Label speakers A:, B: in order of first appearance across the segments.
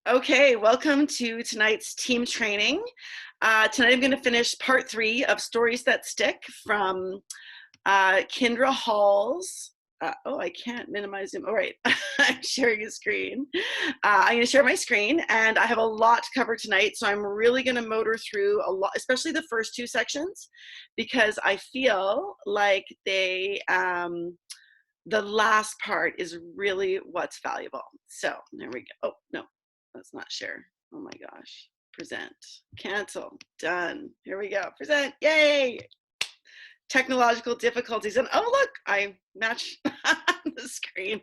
A: Okay, welcome to tonight's team training. Tonight I'm going to finish part 3 of Stories That Stick from Kindra Hall's. Oh, I can't minimize him. All right, I'm sharing a screen. I'm going to share my screen, and I have a lot to cover tonight, so I'm really going to motor through a lot, especially the first 2 sections, because I feel like the last part is really what's valuable. So there we go. Oh, no, let's not share. Oh my gosh. Present, cancel, done. Here we go. Present, yay. Technological difficulties. And oh, look, I matched the screen.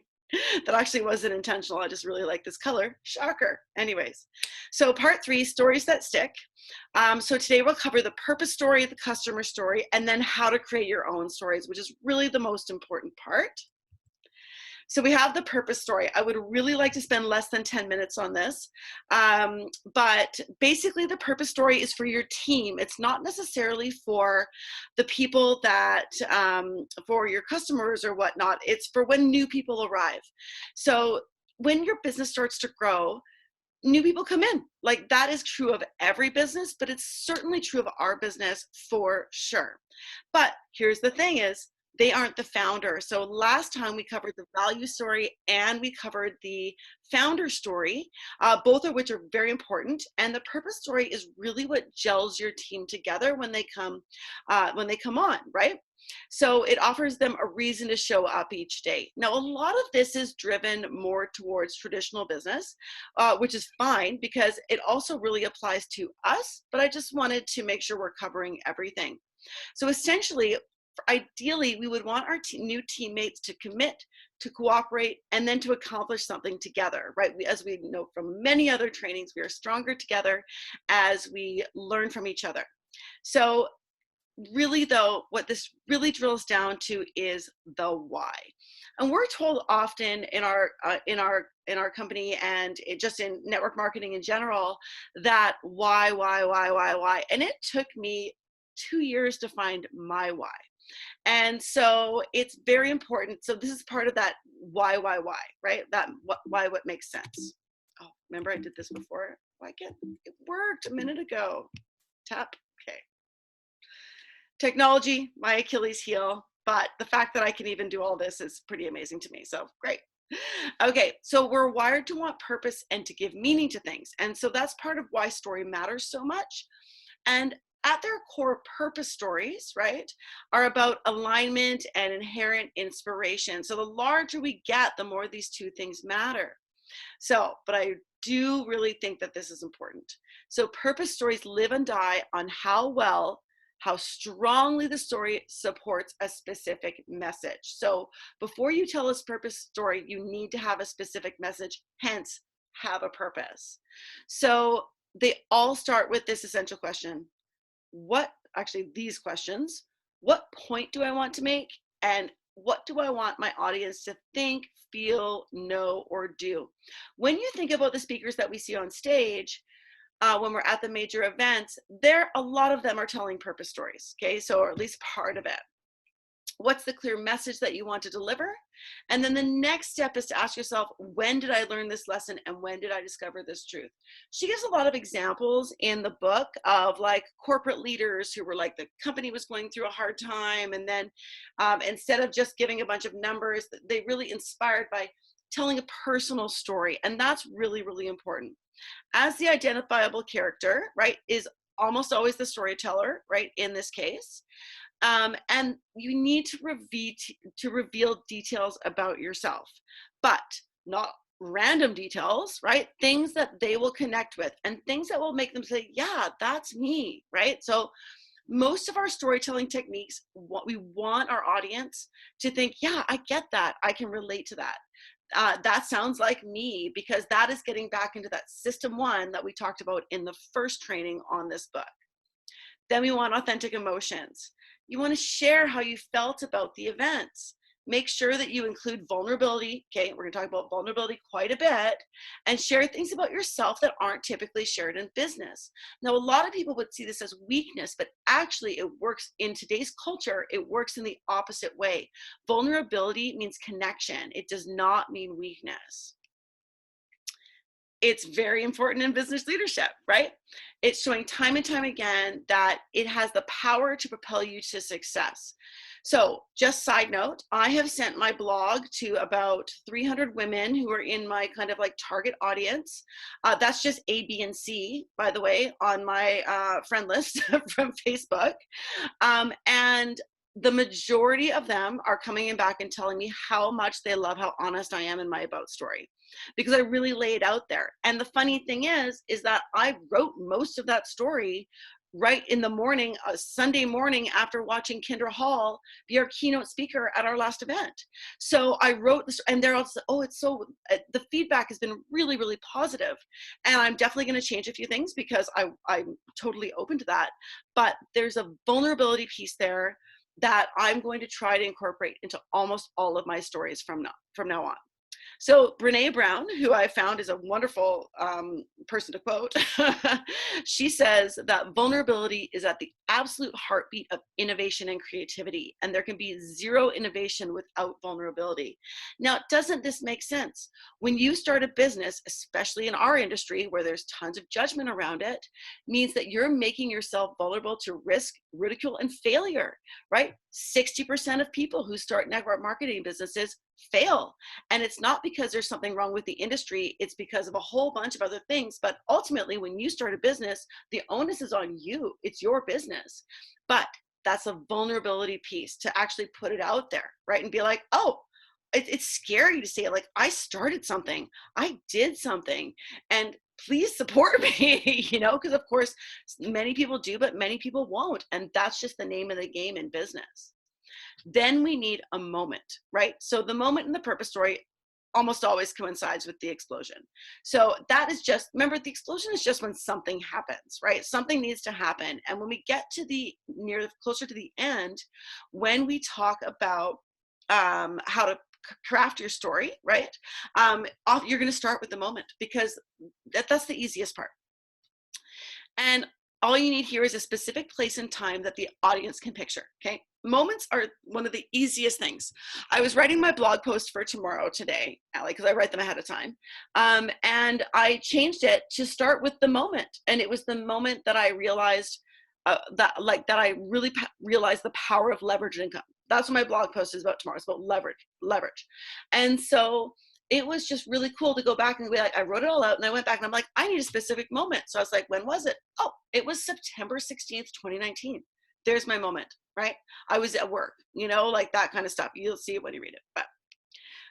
A: That actually wasn't intentional. I just really like this color. Shocker. Anyways, so part 3, stories that stick. So today we'll cover the purpose story, the customer story, and then how to create your own stories, which is really the most important part. So we have the purpose story. I would really like to spend less than 10 minutes on this. But basically the purpose story is for your team. It's not necessarily for the people that, for your customers or whatnot. It's for when new people arrive. So when your business starts to grow, new people come in. Like, that is true of every business, but it's certainly true of our business for sure. But here's the thing is, they aren't the founder. So last time we covered the value story and we covered the founder story, both of which are very important. And the purpose story is really what gels your team together when they come on, right? So it offers them a reason to show up each day. Now, a lot of this is driven more towards traditional business, which is fine because it also really applies to us, but I just wanted to make sure we're covering everything. So essentially, ideally, we would want our new teammates to commit, to cooperate, and then to accomplish something together, right? As we know from many other trainings, we are stronger together as we learn from each other. So really, though, what this really drills down to is the why. And we're told often in our company and just in network marketing in general that why, and it took me 2 years to find my why. And so it's very important. So this is part of that why, right? That why, what makes sense. Oh, remember I did this before? It worked a minute ago. Tap, okay. Technology, my Achilles heel, but the fact that I can even do all this is pretty amazing to me. So great. Okay, so we're wired to want purpose and to give meaning to things. And so that's part of why story matters so much. And at their core, purpose stories, right, are about alignment and inherent inspiration. So the larger we get, the more these two things matter. So, but I do really think that this is important. So purpose stories live and die on how strongly the story supports a specific message. So before you tell a purpose story, you need to have a specific message, hence have a purpose. So they all start with this essential question. These questions: what point do I want to make? And what do I want my audience to think, feel, know, or do? When you think about the speakers that we see on stage, when we're at the major events, a lot of them are telling purpose stories, okay? So, or at least part of it. What's the clear message that you want to deliver? And then the next step is to ask yourself, when did I learn this lesson and when did I discover this truth? She gives a lot of examples in the book of like corporate leaders who were like, the company was going through a hard time, and then instead of just giving a bunch of numbers, they really inspired by telling a personal story. And that's really, really important. As the identifiable character, right, is almost always the storyteller, right, in this case. And you need to reveal details about yourself, but not random details, right? Things that they will connect with and things that will make them say, yeah, that's me, right? So most of our storytelling techniques, what we want our audience to think, yeah, I get that. I can relate to that. That sounds like me, because that is getting back into that system 1 that we talked about in the first training on this book. Then we want authentic emotions. You want to share how you felt about the events. Make sure that you include vulnerability. Okay, we're going to talk about vulnerability quite a bit, and share things about yourself that aren't typically shared in business. Now, a lot of people would see this as weakness, but actually it works in today's culture. It works in the opposite way. Vulnerability means connection. It does not mean weakness. It's very important in business leadership, right? It's showing time and time again that it has the power to propel you to success. So just side note, I have sent my blog to about 300 women who are in my kind of like target audience. That's just A, B, and C, by the way, on my friend list from Facebook. And the majority of them are coming in back and telling me how much they love how honest I am in my about story, because I really lay it out there. And the funny thing is that I wrote most of that story right in the morning, Sunday morning, after watching Kindra Hall be our keynote speaker at our last event. So I wrote this, and they're also, oh, it's so, the feedback has been really, really positive. And I'm definitely going to change a few things because I'm totally open to that. But there's a vulnerability piece there that I'm going to try to incorporate into almost all of my stories from now on. So Brene Brown, who I found is a wonderful person to quote, she says that vulnerability is at the absolute heartbeat of innovation and creativity, and there can be zero innovation without vulnerability. Now, doesn't this make sense? When you start a business, especially in our industry where there's tons of judgment around it, means that you're making yourself vulnerable to risk, ridicule, and failure, right? 60% of people who start network marketing businesses fail. And it's not because there's something wrong with the industry, it's because of a whole bunch of other things. But ultimately, when you start a business, the onus is on you. It's your business. But that's a vulnerability piece to actually put it out there, right? And be like, oh, it's scary to say, like, I started something, I did something, and please support me, you know, because of course many people do, but many people won't. And that's just the name of the game in business. Then we need a moment, right? So the moment in the purpose story almost always coincides with the explosion. So that is just, remember, the explosion is just when something happens, right? Something needs to happen. And when we get to the closer to the end, when we talk about how to craft your story, right? You're going to start with the moment, because that's the easiest part. And all you need here is a specific place and time that the audience can picture, okay? Moments are one of the easiest things. I was writing my blog post for tomorrow today, because I write them ahead of time. And I changed it to start with the moment. And it was the moment that I realized that I really realized the power of leverage income. That's what my blog post is about tomorrow. It's about leverage. And so it was just really cool to go back and be like, I wrote it all out and I went back and I'm like, I need a specific moment. So I was like, when was it? Oh, it was September 16th, 2019. There's my moment, right? I was at work, you know, like that kind of stuff. You'll see it when you read it. But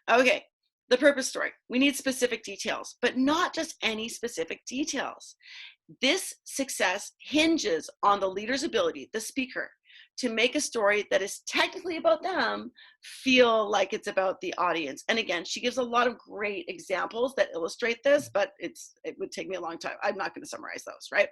A: okay, the purpose story. We need specific details, but not just any specific details. This success hinges on the leader's ability, the speaker, to make a story that is technically about them feel like it's about the audience. And again, she gives a lot of great examples that illustrate this, but it would take me a long time. I'm not going to summarize those, right?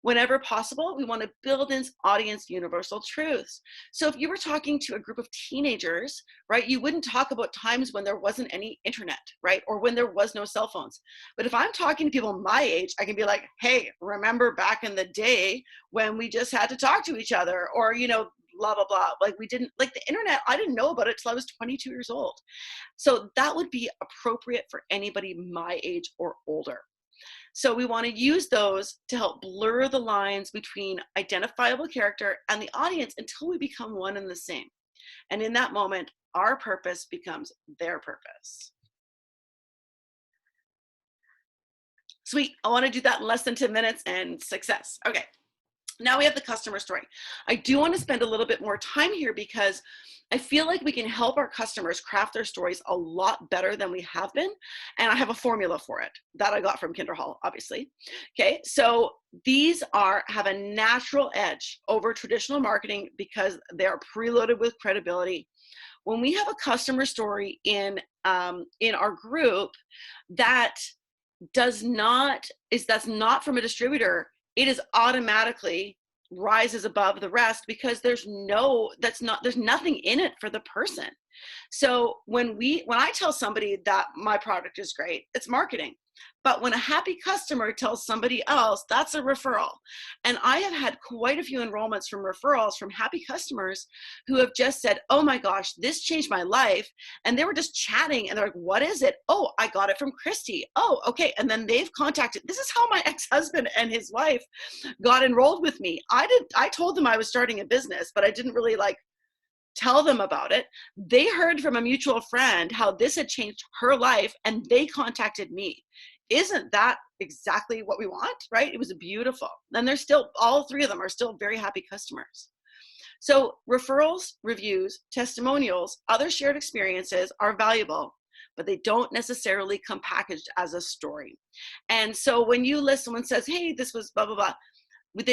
A: Whenever possible, we want to build in audience universal truths. So if you were talking to a group of teenagers, right, you wouldn't talk about times when there wasn't any internet, right, or when there was no cell phones. But if I'm talking to people my age, I can be like, hey, remember back in the day when we just had to talk to each other, or, you know, blah, blah, blah. Like we didn't, like the internet, I didn't know about it till I was 22 years old. So that would be appropriate for anybody my age or older. So we want to use those to help blur the lines between identifiable character and the audience until we become one and the same. And in that moment, our purpose becomes their purpose. Sweet. I want to do that in less than 10 minutes and success. Okay. Now we have the customer story. I do want to spend a little bit more time here because I feel like we can help our customers craft their stories a lot better than we have been. And I have a formula for it that I got from Kindra Hall, obviously. Okay, so these have a natural edge over traditional marketing because they are preloaded with credibility. When we have a customer story in our group that's not from a distributor, it is automatically rises above the rest because there's nothing in it for the person. So when I tell somebody that my product is great, it's marketing. But when a happy customer tells somebody else, that's a referral. And I have had quite a few enrollments from referrals from happy customers who have just said, oh my gosh, this changed my life. And they were just chatting and they're like, what is it? Oh, I got it from Christy. Oh, okay. And then they've contacted, this is how my ex-husband and his wife got enrolled with me. I told them I was starting a business, but I didn't really like tell them about it. They heard from a mutual friend how this had changed her life and they contacted me. Isn't that exactly what we want, right? It was beautiful. And they're still, all three of them are still very happy customers. So referrals, reviews, testimonials, other shared experiences are valuable, but they don't necessarily come packaged as a story. And so when you list, someone says, hey, this was blah, blah, blah,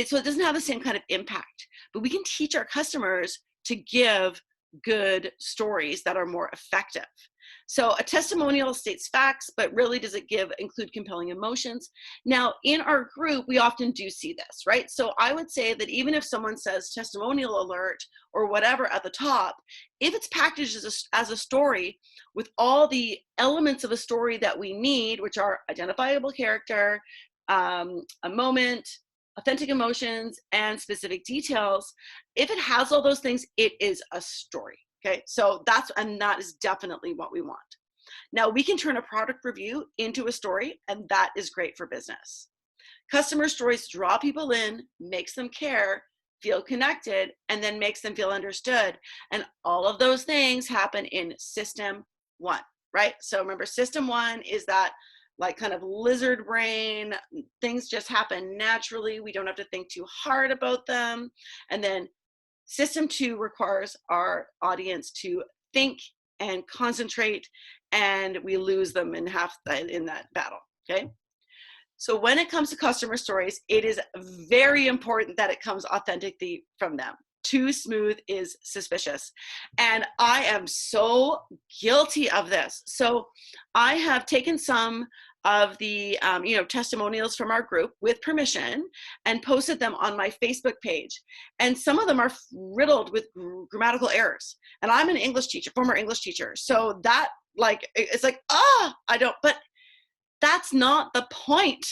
A: so it doesn't have the same kind of impact, but we can teach our customers to give good stories that are more effective. So a testimonial states facts, but really does it include compelling emotions? Now, in our group, we often do see this, right? So I would say that even if someone says testimonial alert or whatever at the top, if it's packaged as a story with all the elements of a story that we need, which are identifiable character, a moment, authentic emotions, and specific details, if it has all those things, it is a story. Okay, so that is definitely what we want. Now we can turn a product review into a story, and that is great for business. Customer stories draw people in, makes them care, feel connected, and then makes them feel understood. And all of those things happen in system one, right? So remember, system one is that like kind of lizard brain, things just happen naturally. We don't have to think too hard about them. And then system two requires our audience to think and concentrate, and we lose them in that battle, okay? So when it comes to customer stories, it is very important that it comes authentically from them. Too smooth is suspicious. And I am so guilty of this. So I have taken some of the testimonials from our group with permission and posted them on my Facebook page. And some of them are riddled with grammatical errors. And I'm an English teacher, former English teacher. So that it's like, but that's not the point.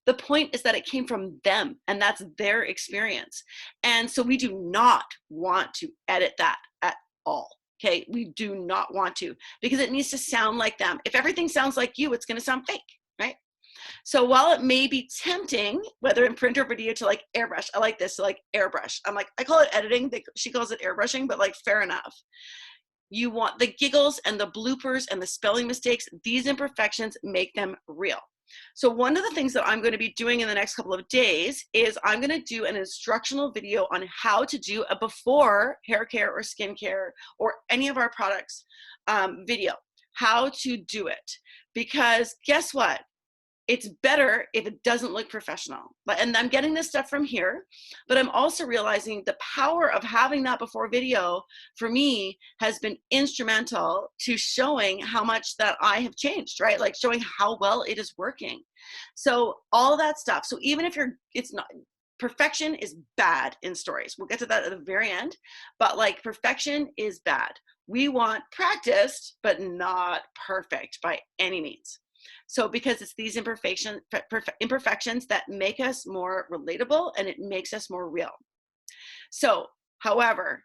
A: The point is that it came from them and that's their experience. And so we do not want to edit that at all. Okay, we do not want to, because it needs to sound like them. If everything sounds like you, it's going to sound fake, right? So while it may be tempting, whether in print or video, to like airbrush, I like this, to like airbrush. I call it editing. She calls it airbrushing, but like fair enough. You want the giggles and the bloopers and the spelling mistakes. These imperfections make them real. So one of the things that I'm going to be doing in the next couple of days is I'm going to do an instructional video on how to do a before hair care or skin care or any of our products video, how to do it. Because guess what? It's better if it doesn't look professional. And I'm getting this stuff from here, but I'm also realizing the power of having that before video for me has been instrumental to showing how much that I have changed, right? Like showing how well it is working. So all that stuff. So even if perfection is bad in stories. We'll get to that at the very end, but like perfection is bad. We want practiced, but not perfect by any means. So because it's these imperfections that make us more relatable and it makes us more real. So, however,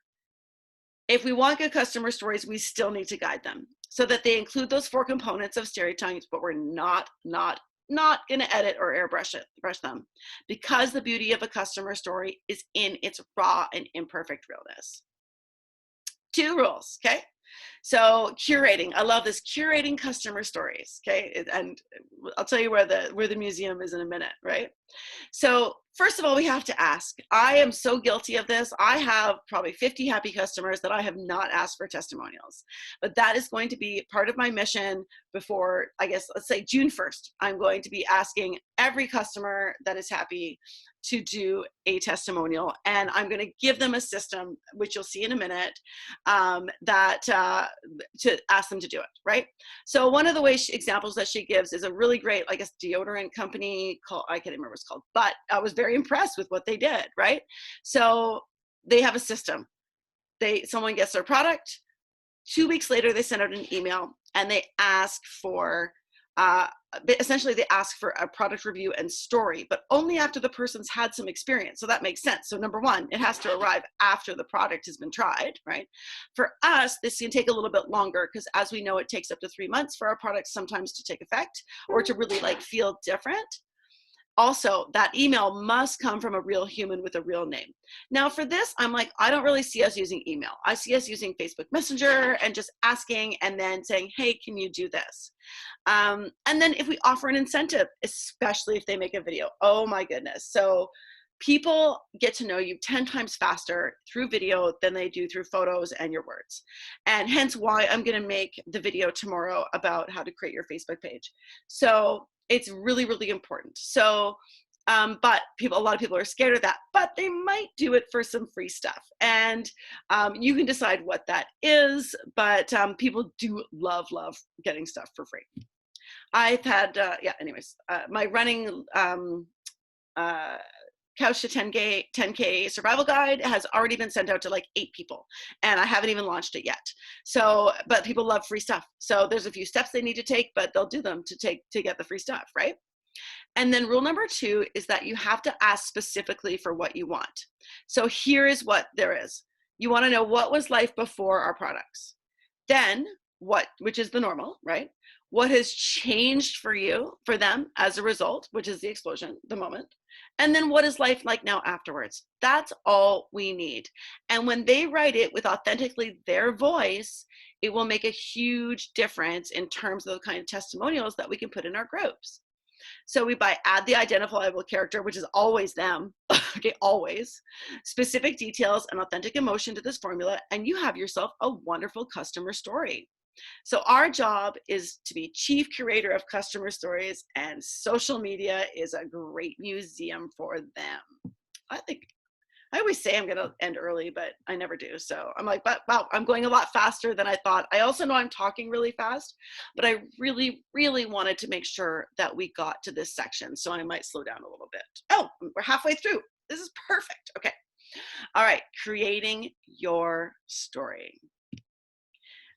A: if we want good customer stories, we still need to guide them so that they include those 4 components of stereotypes, but we're not going to edit or airbrush them, because the beauty of a customer story is in its raw and imperfect realness. 2 rules, okay? So curating, I love this, curating customer stories, okay? And I'll tell you where the museum is in a minute, right? So first of all, we have to ask. I am so guilty of this. I have probably 50 happy customers that I have not asked for testimonials, but that is going to be part of my mission before, I guess, let's say June 1st. I'm going to be asking every customer that is happy to do a testimonial, and I'm going to give them a system, which you'll see in a minute, to ask them to do it, right? So one of the examples that she gives is a really great, I guess, deodorant company called, I can't remember what it's called, but I was very impressed with what they did, right? So they have a system. Someone gets their product, 2 weeks later, they send out an email and they ask for essentially they ask for a product review and story, but only after the person's had some experience. So that makes sense. So number one, it has to arrive after the product has been tried, right? For us, this can take a little bit longer because, as we know, it takes up to 3 months for our products sometimes to take effect or to really like feel different. Also, that email must come from a real human with a real name. Now for this, I'm like, I don't really see us using email. I see us using Facebook Messenger and just asking and then saying, hey, can you do this? And then if we offer an incentive, especially if they make a video, oh my goodness. So people get to know you 10 times faster through video than they do through photos and your words. And hence why I'm going to make the video tomorrow about how to create your Facebook page. So it's really, really important. So, but a lot of people are scared of that, but they might do it for some free stuff. And you can decide what that is, but people do love getting stuff for free. I've had, my running Couch to 10K survival guide has already been sent out to like 8 people, and I haven't even launched it yet. So, but people love free stuff. So there's a few steps they need to take, but they'll do them to get the free stuff, right? And then rule number 2 is that you have to ask specifically for what you want. So here is what there is. You want to know what was life before our products. Then which is the normal, right? What has changed for you, for them as a result, which is the explosion, the moment. And then what is life like now afterwards? That's all we need. And when they write it with authentically their voice, it will make a huge difference in terms of the kind of testimonials that we can put in our groups. So we add the identifiable character, which is always them, okay, always, specific details and authentic emotion to this formula, and you have yourself a wonderful customer story. So our job is to be chief curator of customer stories, and social media is a great museum for them. I always say I'm going to end early, but I never do. So I'm like, but wow, I'm going a lot faster than I thought. I also know I'm talking really fast, but I really, really wanted to make sure that we got to this section. So I might slow down a little bit. Oh, we're halfway through. This is perfect. Okay. All right. Creating your story.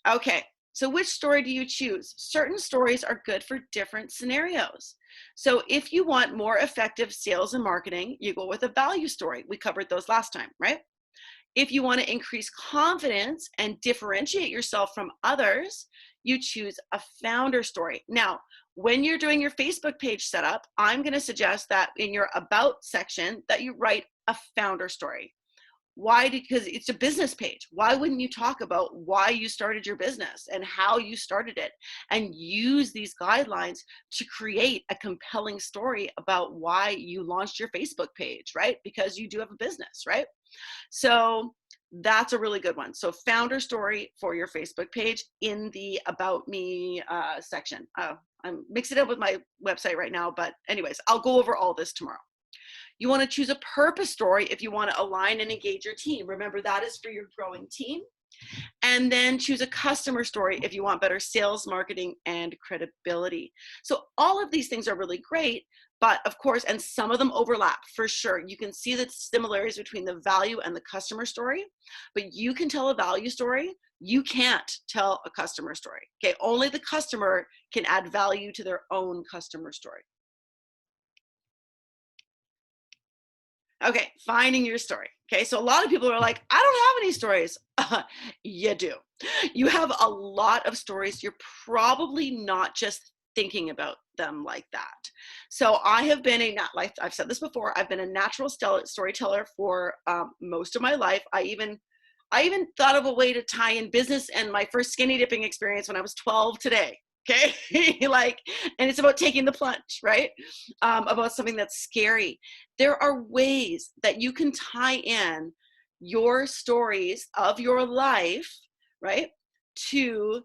A: Okay. So which story do you choose? Certain stories are good for different scenarios. So if you want more effective sales and marketing, you go with a value story. We covered those last time, right? If you want to increase confidence and differentiate yourself from others, you choose a founder story. Now, when you're doing your Facebook page setup, I'm going to suggest that in your about section that you write a founder story. Why? Because it's a business page. Why wouldn't you talk about why you started your business and how you started it, and use these guidelines to create a compelling story about why you launched your Facebook page, right? Because you do have a business, right? So that's a really good one. So founder story for your Facebook page in the About Me section. I'm mixing it up with my website right now, but anyways, I'll go over all this tomorrow. You want to choose a purpose story if you want to align and engage your team. Remember, that is for your growing team. And then choose a customer story if you want better sales, marketing, and credibility. So all of these things are really great, but of course, and some of them overlap for sure. You can see the similarities between the value and the customer story, but you can tell a value story. You can't tell a customer story. Okay, only the customer can add value to their own customer story. Okay, finding your story. Okay, so a lot of people are like, I don't have any stories. You do. You have a lot of stories. You're probably not just thinking about them like that. So I have been like I've said this before, I've been a natural storyteller for most of my life. I even thought of a way to tie in business and my first skinny dipping experience when I was 12 today. Okay, and it's about taking the plunge, right? About something that's scary. There are ways that you can tie in your stories of your life, right, to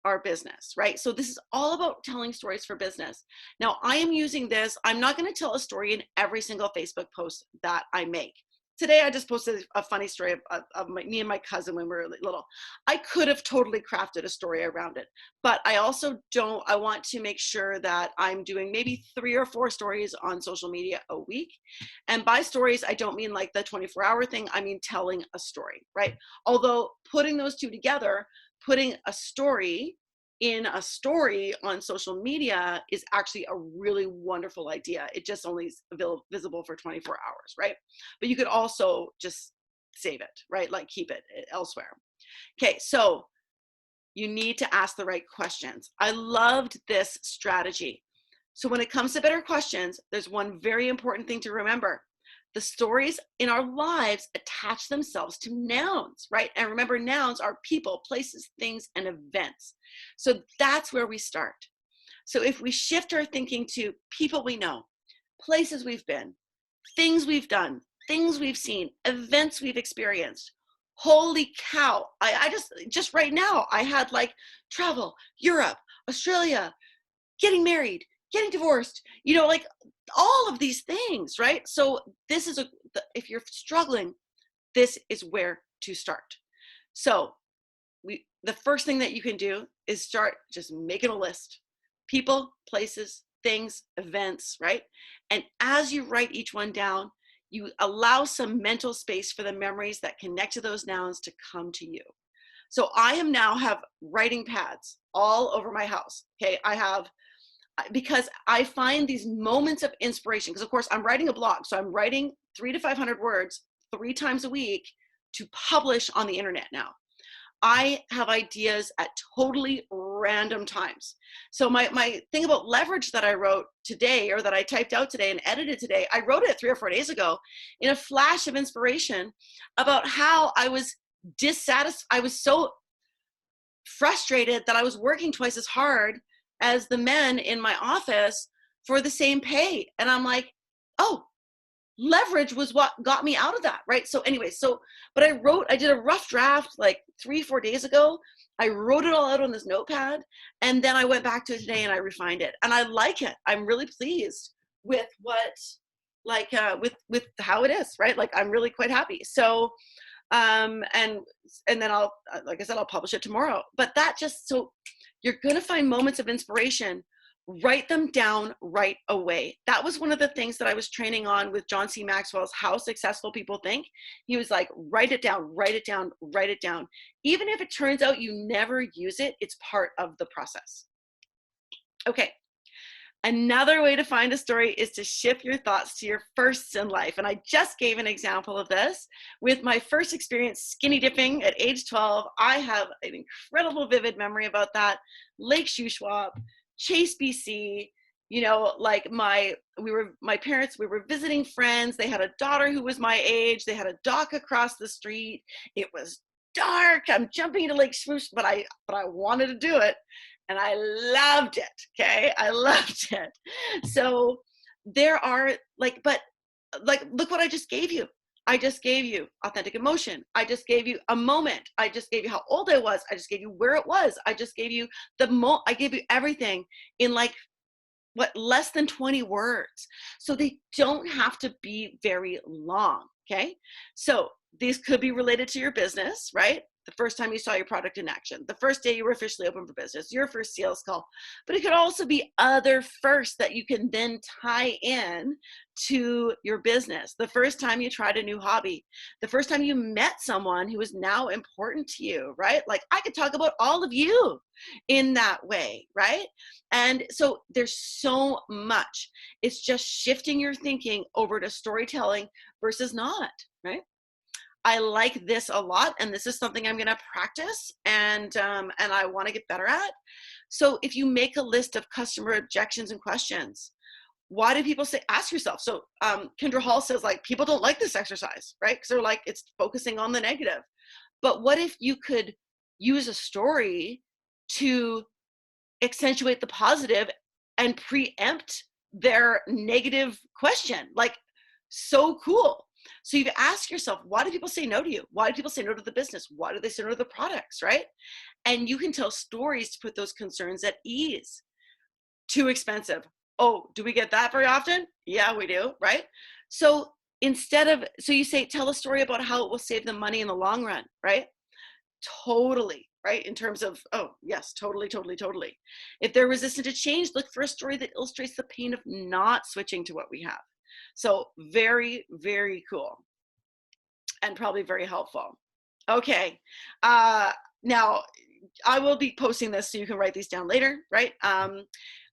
A: our business, right? So this is all about telling stories for business. Now, I am using this. I'm not going to tell a story in every single Facebook post that I make. Today, I just posted a funny story of me and my cousin when we were little. I could have totally crafted a story around it, but I also don't. I want to make sure that I'm doing maybe 3 or 4 stories on social media a week. And by stories, I don't mean like the 24-hour thing. I mean telling a story, right? Although putting those two together, putting a story in a story on social media is actually a really wonderful idea. It just only is visible for 24 hours, right? But you could also just save it, right? Like keep it elsewhere. Okay, so you need to ask the right questions. I loved this strategy. So when it comes to better questions, there's one very important thing to remember. The stories in our lives attach themselves to nouns, right? And remember, nouns are people, places, things, and events. So that's where we start. So if we shift our thinking to people we know, places we've been, things we've done, things we've seen, events we've experienced. Holy cow. I just right now, I had like travel, Europe, Australia, getting married, getting divorced, like all of these things, right? So this is if you're struggling, this is where to start. So the first thing that you can do is start just making a list. People, places, things, events, right? And as you write each one down, you allow some mental space for the memories that connect to those nouns to come to you. So I am now have writing pads all over my house. Okay, because I find these moments of inspiration, because of course I'm writing a blog, so I'm writing 300 to 500 words 3 times a week to publish on the internet now. I have ideas at totally random times. So my thing about leverage that I wrote today, or that I typed out today and edited today, I wrote it 3 or 4 days ago in a flash of inspiration about how I was dissatisfied. I was so frustrated that I was working twice as hard as the men in my office for the same pay. And I'm like, oh, leverage was what got me out of that, right? So anyway, but I did a rough draft like 3-4 days ago. I wrote it all out on this notepad, and then I went back to it today and I refined it, and I like it. I'm really pleased with what, like, with how it is, right? Like, I'm really quite happy. So, and then I'll, like I said, I'll publish it tomorrow. But so you're gonna find moments of inspiration. Write them down right away. That was one of the things that I was training on with John C. Maxwell's How Successful People Think. He was like, write it down, write it down, write it down. Even if it turns out you never use it, it's part of the process. Okay. Another way to find a story is to shift your thoughts to your firsts in life. And I just gave an example of this with my first experience skinny dipping at age 12. I have an incredible vivid memory about that. Lake Shuswap, Chase, BC, like my parents, we were visiting friends. They had a daughter who was my age. They had a dock across the street. It was dark. I'm jumping into Lake Swoosh, but I wanted to do it. And I loved it. Okay. I loved it. So there are look what I just gave you. I just gave you authentic emotion. I just gave you a moment. I just gave you how old I was. I just gave you where it was. I just gave you I gave you everything in like less than 20 words. So they don't have to be very long. Okay. So these could be related to your business, right? The first time you saw your product in action, the first day you were officially open for business, your first sales call. But it could also be other firsts that you can then tie in to your business. The first time you tried a new hobby, the first time you met someone who is now important to you, right? Like I could talk about all of you in that way, right? And so there's so much. It's just shifting your thinking over to storytelling versus not, right? I like this a lot, and this is something I'm going to practice and I want to get better at. So if you make a list of customer objections and questions, why do people say, ask yourself. So Kindra Hall says like, people don't like this exercise, right? Because they're like, it's focusing on the negative. But what if you could use a story to accentuate the positive and preempt their negative question? Like, so cool. So you ask yourself, why do people say no to you? Why do people say no to the business? Why do they say no to the products, right? And you can tell stories to put those concerns at ease. Too expensive. Oh, do we get that very often? Yeah, we do, right? So so you say, tell a story about how it will save them money in the long run, right? Totally, right? In terms of, oh, yes, totally, totally, totally. If they're resistant to change, look for a story that illustrates the pain of not switching to what we have. So very, very cool and probably very helpful. Okay. Now, I will be posting this so you can write these down later, right?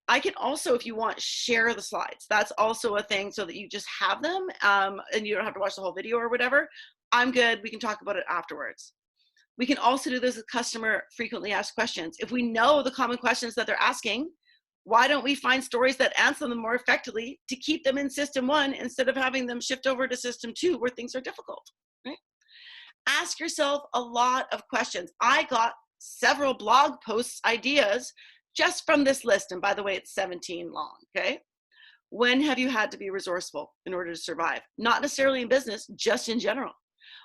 A: I can also, if you want, share the slides. That's also a thing so that you just have them and you don't have to watch the whole video or whatever. I'm good. We can talk about it afterwards. We can also do this with customer frequently asked questions. If we know the common questions that they're asking, why don't we find stories that answer them more effectively to keep them in system 1 instead of having them shift over to system 2 where things are difficult, right? Ask yourself a lot of questions. I got several blog posts ideas just from this list. And by the way, it's 17 long, okay? When have you had to be resourceful in order to survive? Not necessarily in business, just in general.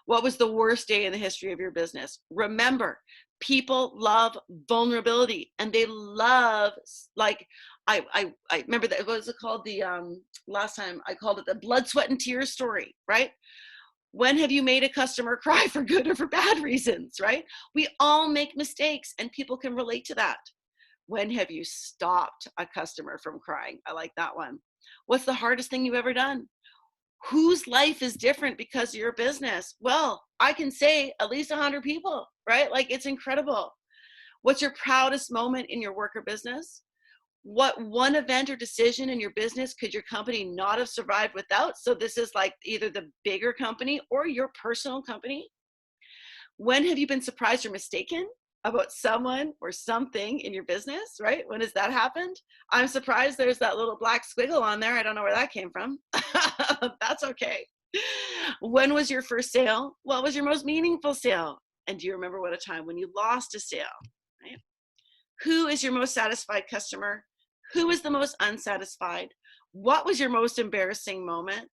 A: What was the worst day in the history of your business? Remember, people love vulnerability, and they love, like, I remember that, what was it called? The last time I called it the blood, sweat, and tears story, right? When have you made a customer cry for good or for bad reasons, right? We all make mistakes, and people can relate to that. When have you stopped a customer from crying? I like that one. What's the hardest thing you've ever done? Whose life is different because of your business? Well, I can say at least 100 people, right? Like, it's incredible. What's your proudest moment in your work or business? What one event or decision in your business could your company not have survived without? So this is like either the bigger company or your personal company. When have you been surprised or mistaken about someone or something in your business, right? When has that happened? I'm surprised there's that little black squiggle on there. I don't know where that came from. That's okay. When was your first sale? What was your most meaningful sale? And do you remember what a time when you lost a sale, right? Who is your most satisfied customer? Who is the most unsatisfied? What was your most embarrassing moment?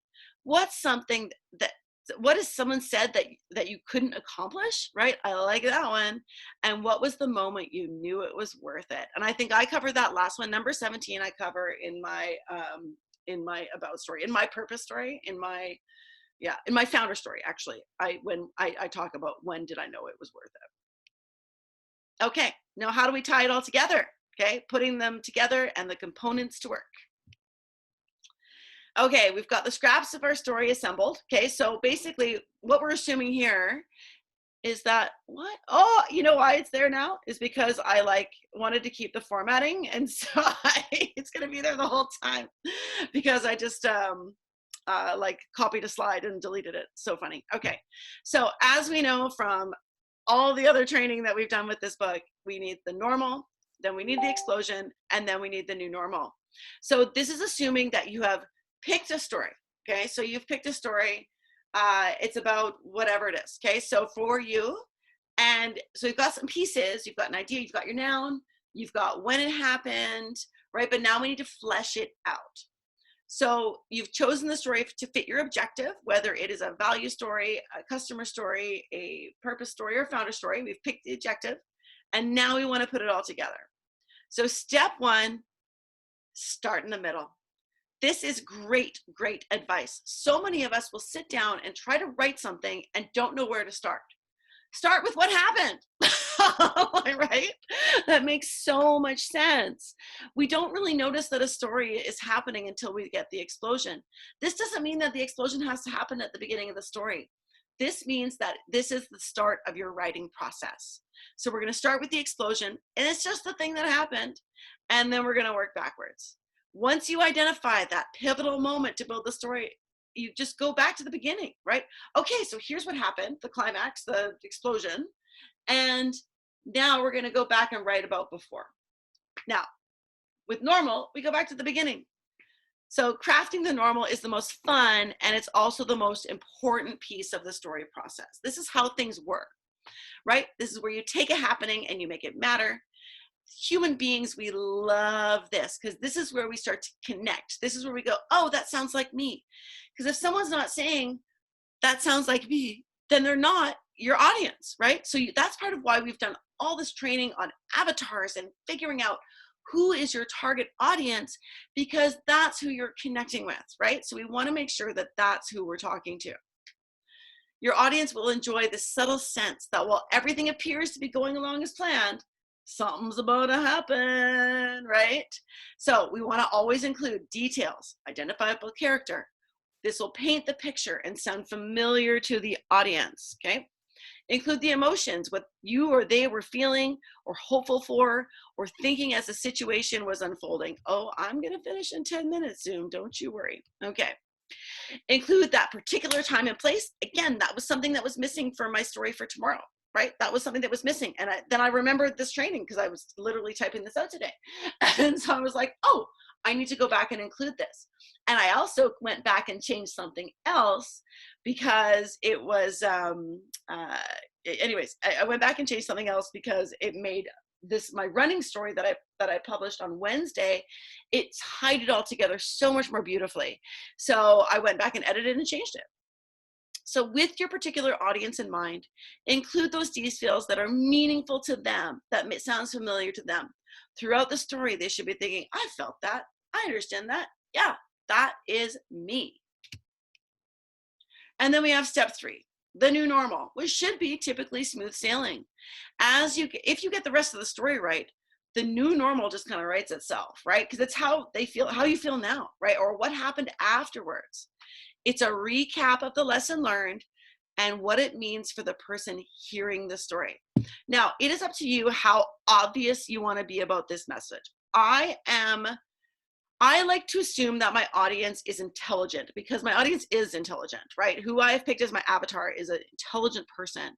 A: What's something that, what has someone said that you couldn't accomplish, right? I like that one. And what was the moment you knew it was worth it? And I think I covered that last one. Number 17, I cover in my about story, in my purpose story, in my founder story, actually. I talk about when did I know it was worth it. Okay, now how do we tie it all together? Okay, putting them together and the components to work. Okay, we've got the scraps of our story assembled. Okay, so basically what we're assuming here is that, what? Oh, you know why it's there now? Is because I wanted to keep the formatting, and so it's gonna be there the whole time because I just copied a slide and deleted it. So funny. Okay, so as we know from all the other training that we've done with this book, we need the normal, then we need the explosion, and then we need the new normal. So this is assuming that you have picked a story. Okay, so you've picked a story. It's about whatever it is. Okay, so for you, and so you've got some pieces, you've got an idea, you've got your noun, you've got when it happened, right? But now we need to flesh it out. So you've chosen the story to fit your objective, whether it is a value story, a customer story, a purpose story, or founder story. We've picked the objective, and now we want to put it all together. So step 1, start in the middle. This is great, great advice. So many of us will sit down and try to write something and don't know where to start. Start with what happened, right? That makes so much sense. We don't really notice that a story is happening until we get the explosion. This doesn't mean that the explosion has to happen at the beginning of the story. This means that this is the start of your writing process. So we're going to start with the explosion, and it's just the thing that happened, and then we're going to work backwards. Once you identify that pivotal moment to build the story, you just go back to the beginning, right? Okay, so here's what happened, the climax, the explosion, and now we're going to go back and write about before. Now, with normal, we go back to the beginning. So crafting the normal is the most fun, and it's also the most important piece of the story process. This is how things work, right? This is where you take a happening and you make it matter. Human beings, we love this because this is where we start to connect. This is where we go, oh, that sounds like me. Because if someone's not saying that sounds like me, then they're not your audience, right? So that's part of why we've done all this training on avatars and figuring out who is your target audience, because that's who you're connecting with, right? So we want to make sure that that's who we're talking to. Your audience will enjoy the subtle sense that while everything appears to be going along as planned, something's about to happen, right? So we want to always include details, identifiable character. This will paint the picture and sound familiar to the audience, okay? Include the emotions, what you or they were feeling or hopeful for or thinking as the situation was unfolding. Oh, I'm going to finish in 10 minutes, Zoom. Don't you worry. Okay. Include that particular time and place. Again, that was something that was missing for my story for tomorrow, right? That was something that was missing. And then I remembered this training because I was literally typing this out today. And so I was like, oh, I need to go back and include this. And I also went back and changed something else because it was, anyways, I went back and changed something else because it made this, my running story that I published on Wednesday, it tied it all together so much more beautifully. So I went back and edited and changed it. So with your particular audience in mind, include those details that are meaningful to them, that sounds familiar to them. Throughout the story, they should be thinking, I felt that, I understand that. Yeah, that is me. And then we have step 3, the new normal, which should be typically smooth sailing. If you get the rest of the story right, the new normal just kind of writes itself, right? Because it's how they feel, how you feel now, right? Or what happened afterwards. It's a recap of the lesson learned and what it means for the person hearing the story. Now, it is up to you how obvious you want to be about this message. I like to assume that my audience is intelligent because my audience is intelligent, right? Who I have picked as my avatar is an intelligent person.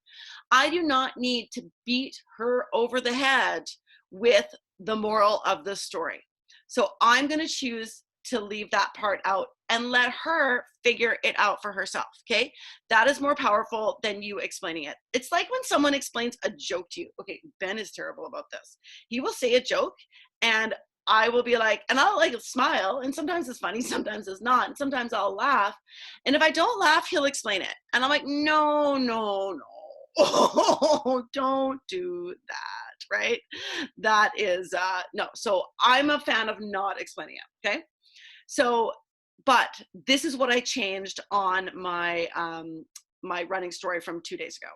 A: I do not need to beat her over the head with the moral of the story. So I'm going to choose to leave that part out and let her figure it out for herself, okay? That is more powerful than you explaining it. It's like when someone explains a joke to you. Okay, Ben is terrible about this. He will say a joke and I will be like, and I'll like smile, and sometimes it's funny, sometimes it's not, and sometimes I'll laugh. And if I don't laugh, he'll explain it. And I'm like, no, oh, don't do that, right? That is, no. So I'm a fan of not explaining it, okay? So, but this is what I changed on my, my running story from 2 days ago,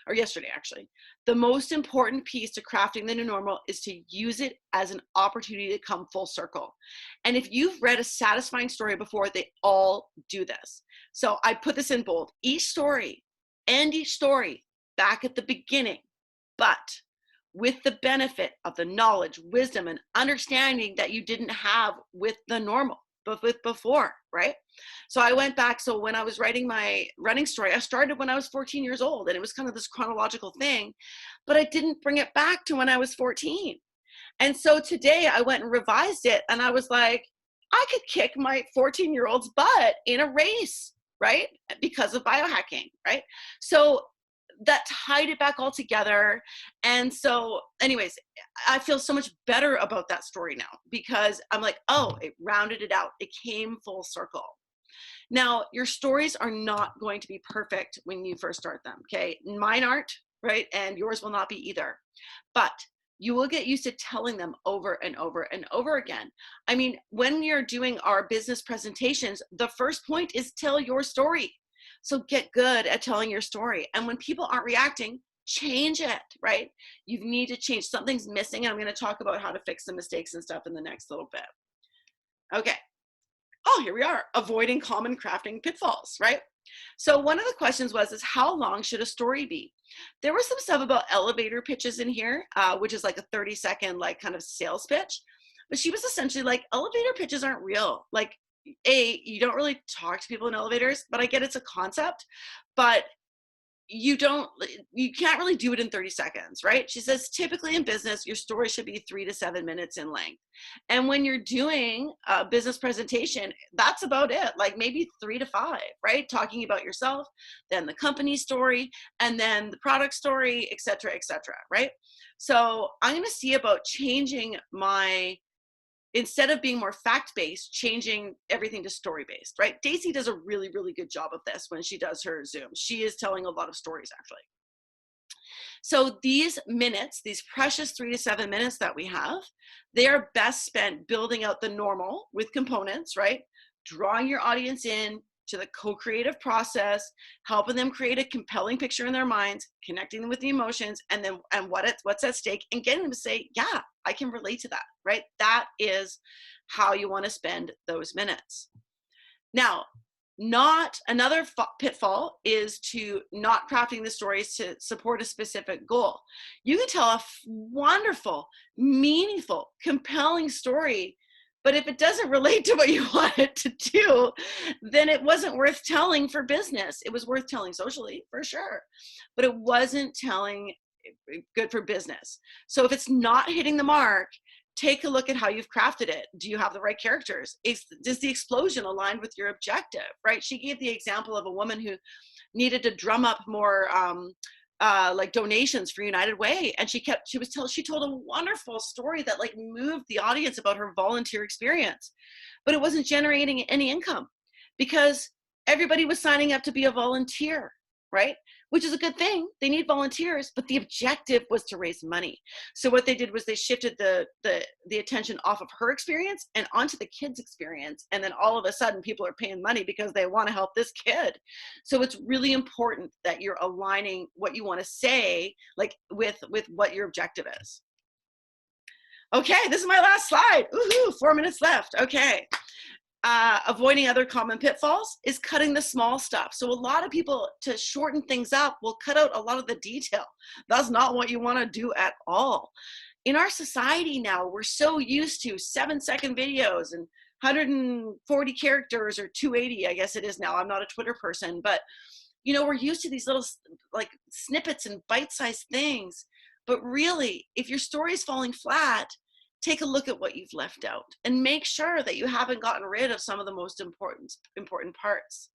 A: or yesterday actually. The most important piece to crafting the new normal is to use it as an opportunity to come full circle. And if you've read a satisfying story before, they all do this. So I put this in bold. Each story back at the beginning, but with the benefit of the knowledge, wisdom, and understanding that you didn't have with the normal, but with before, right? So I went back. So when I was writing my running story, I started when I was 14 years old, and it was kind of this chronological thing, but I didn't bring it back to when I was 14. And so today I went and revised it, and I was like, I could kick my 14-year-old's butt in a race, right? Because of biohacking, right? So that tied it back all together. And so anyways, I feel so much better about that story now because I'm like, oh, it rounded it out. It came full circle. Now, your stories are not going to be perfect when you first start them, okay? Mine aren't, right? And yours will not be either. But you will get used to telling them over and over and over again. I mean, when you're doing our business presentations, the first point is tell your story. So get good at telling your story. And when people aren't reacting, change it, right? You need to change. Something's missing. And I'm going to talk about how to fix the mistakes and stuff in the next little bit. Okay. Oh, here we are, avoiding common crafting pitfalls, right? So one of the questions is how long should a story be? There was some stuff about elevator pitches in here, which is like a 30-second like kind of sales pitch. But she was essentially like, elevator pitches aren't real. Like, you don't really talk to people in elevators, but I get it's a concept, but you can't really do it in 30 seconds, right? She says, typically in business, your story should be 3 to 7 minutes in length. And when you're doing a business presentation, that's about it, like maybe 3 to 5, right? Talking about yourself, then the company story, and then the product story, et cetera, right? So I'm going to see about changing instead of being more fact-based, changing everything to story-based, right? Daisy does a really, really good job of this when she does her Zoom. She is telling a lot of stories, actually. So these minutes, these precious 3 to 7 minutes that we have, they are best spent building out the normal with components, right? Drawing your audience in to the co-creative process, helping them create a compelling picture in their minds, connecting them with the emotions, and what's at stake, and getting them to say, yeah, I can relate to that, right? That is how you want to spend those minutes. Now, Not another pitfall is to not crafting the stories to support a specific goal. You can tell a wonderful, meaningful, compelling story, but if it doesn't relate to what you want it to do, then it wasn't worth telling for business. It was worth telling socially, for sure, but it wasn't telling good for business. So if it's not hitting the mark, take a look at how you've crafted it. Do you have the right characters? Does the explosion align with your objective, right? She gave the example of a woman who needed to drum up more like donations for United Way. And she told a wonderful story that like moved the audience about her volunteer experience, but it wasn't generating any income because everybody was signing up to be a volunteer, right? Which is a good thing. They need volunteers, but the objective was to raise money. So what they did was they shifted the attention off of her experience and onto the kid's experience. And then all of a sudden people are paying money because they want to help this kid. So it's really important that you're aligning what you want to say, like with what your objective is. Okay, this is my last slide. Ooh, 4 minutes left. Okay. Avoiding other common pitfalls is cutting the small stuff. So a lot of people, to shorten things up, will cut out a lot of the detail. That's not what you want to do at all. In our society now, we're so used to 7-second videos and 140 characters or 280, I guess it is now. I'm not a Twitter person, but you know, we're used to these little like snippets and bite-sized things. But really, if your story is falling flat, take a look at what you've left out and make sure that you haven't gotten rid of some of the most important parts.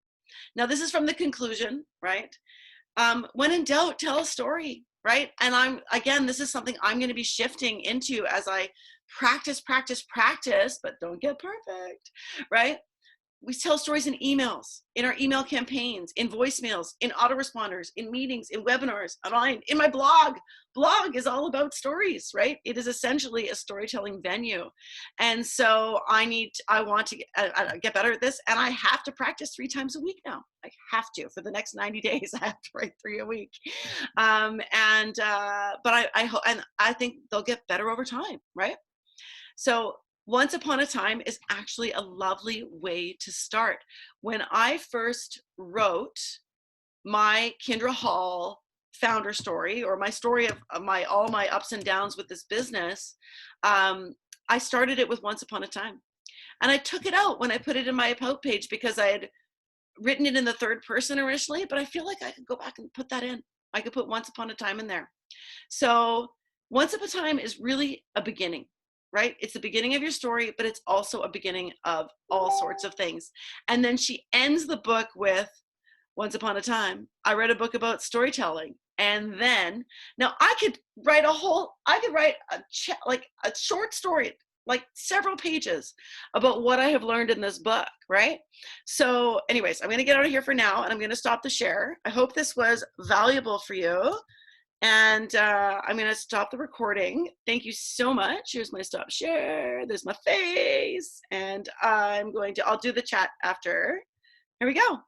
A: Now, this is from the conclusion, right? When in doubt, tell a story, right? And this is something I'm going to be shifting into as I practice, but don't get perfect, right? We tell stories in emails, in our email campaigns, in voicemails, in autoresponders, in meetings, in webinars, online, in my blog. Blog is all about stories, right? It is essentially a storytelling venue. And so I want to get better at this, and I have to practice 3 times a week now. I have to. For the next 90 days, I have to write 3 a week. But I hope, and I think they'll get better over time, right? So Once Upon a Time is actually a lovely way to start. When I first wrote my Kindra Hall founder story, or my story of all my ups and downs with this business, I started it with Once Upon a Time. And I took it out when I put it in my About page because I had written it in the third person originally, but I feel like I could go back and put that in. I could put Once Upon a Time in there. So Once Upon a Time is really a beginning, right? It's the beginning of your story, but it's also a beginning of all sorts of things. And then she ends the book with, Once Upon a Time, I read a book about storytelling. And then, now I could write a short story, like several pages about what I have learned in this book, right? So anyways, I'm going to get out of here for now, and I'm going to stop the share. I hope this was valuable for you. And I'm going to stop the recording. Thank you so much. Here's my stop share. There's my face. And I'll do the chat after. Here we go.